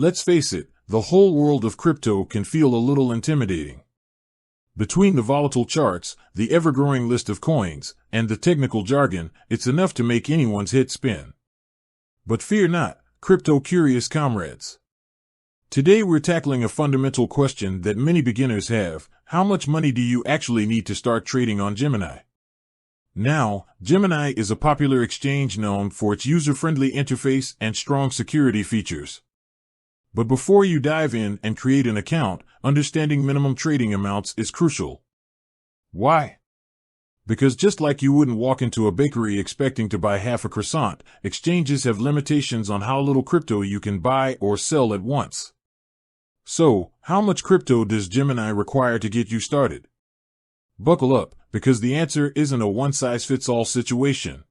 let's face it, the whole world of crypto can feel a little intimidating. Between the volatile charts, the ever-growing list of coins, and the technical jargon, it's enough to make anyone's head spin. But fear not, crypto-curious comrades. Today we're tackling a fundamental question that many beginners have: how much money do you actually need to start trading on Gemini? Now, Gemini is a popular exchange known for its user-friendly interface and strong security features. But before you dive in and create an account, understanding minimum trading amounts is crucial. Why? Because just like you wouldn't walk into a bakery expecting to buy half a croissant, exchanges have limitations on how little crypto you can buy or sell at once. So, how much crypto does Gemini require to get you started? Buckle up, because the answer isn't a one-size-fits-all situation.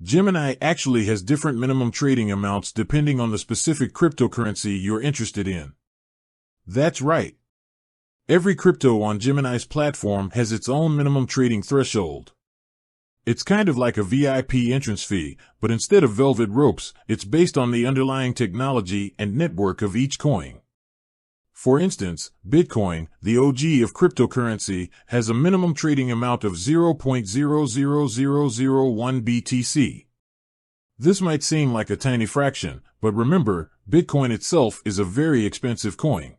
Gemini actually has different minimum trading amounts depending on the specific cryptocurrency you're interested in. That's right. Every crypto on Gemini's platform has its own minimum trading threshold. It's kind of like a VIP entrance fee, but instead of velvet ropes, it's based on the underlying technology and network of each coin. For instance, Bitcoin, the OG of cryptocurrency, has a minimum trading amount of 0.00001 BTC. This might seem like a tiny fraction, but remember, Bitcoin itself is a very expensive coin.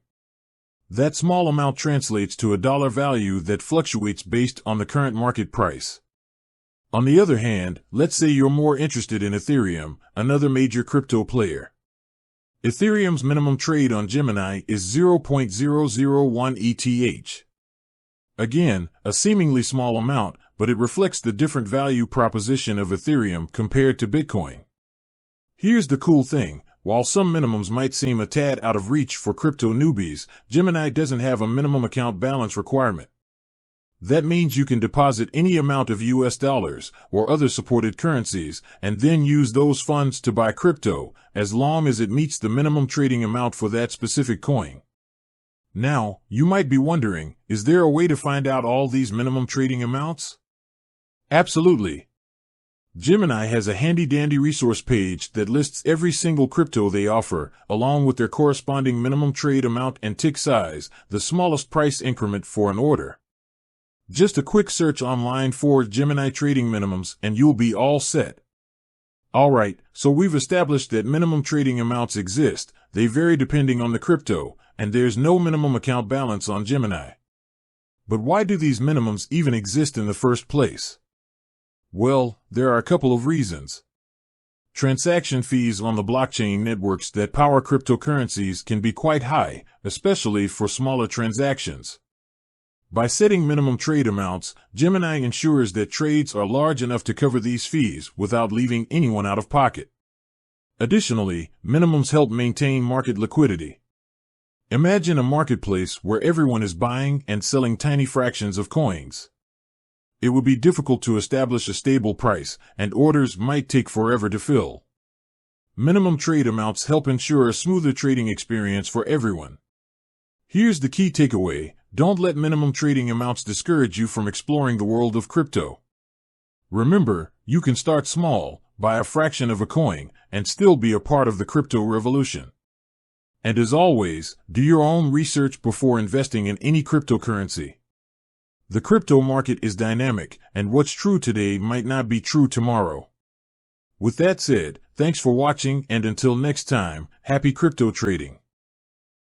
That small amount translates to a dollar value that fluctuates based on the current market price. On the other hand, let's say you're more interested in Ethereum, another major crypto player. Ethereum's minimum trade on Gemini is 0.001 ETH. Again, a seemingly small amount, but it reflects the different value proposition of Ethereum compared to Bitcoin. Here's the cool thing: while some minimums might seem a tad out of reach for crypto newbies, Gemini doesn't have a minimum account balance requirement. That means you can deposit any amount of US dollars or other supported currencies and then use those funds to buy crypto, as long as it meets the minimum trading amount for that specific coin. Now, you might be wondering, is there a way to find out all these minimum trading amounts? Absolutely. Gemini has a handy-dandy resource page that lists every single crypto they offer, along with their corresponding minimum trade amount and tick size, the smallest price increment for an order. Just a quick search online for Gemini trading minimums and you'll be all set. Alright, so we've established that minimum trading amounts exist, they vary depending on the crypto, and there's no minimum account balance on Gemini. But why do these minimums even exist in the first place? Well, there are a couple of reasons. Transaction fees on the blockchain networks that power cryptocurrencies can be quite high, especially for smaller transactions. By setting minimum trade amounts, Gemini ensures that trades are large enough to cover these fees without leaving anyone out of pocket. Additionally, minimums help maintain market liquidity. Imagine a marketplace where everyone is buying and selling tiny fractions of coins. It would be difficult to establish a stable price, and orders might take forever to fill. Minimum trade amounts help ensure a smoother trading experience for everyone. Here's the key takeaway: don't let minimum trading amounts discourage you from exploring the world of crypto. Remember, you can start small, buy a fraction of a coin, and still be a part of the crypto revolution. And as always, do your own research before investing in any cryptocurrency. The crypto market is dynamic, and what's true today might not be true tomorrow. With that said, thanks for watching, and until next time, happy crypto trading.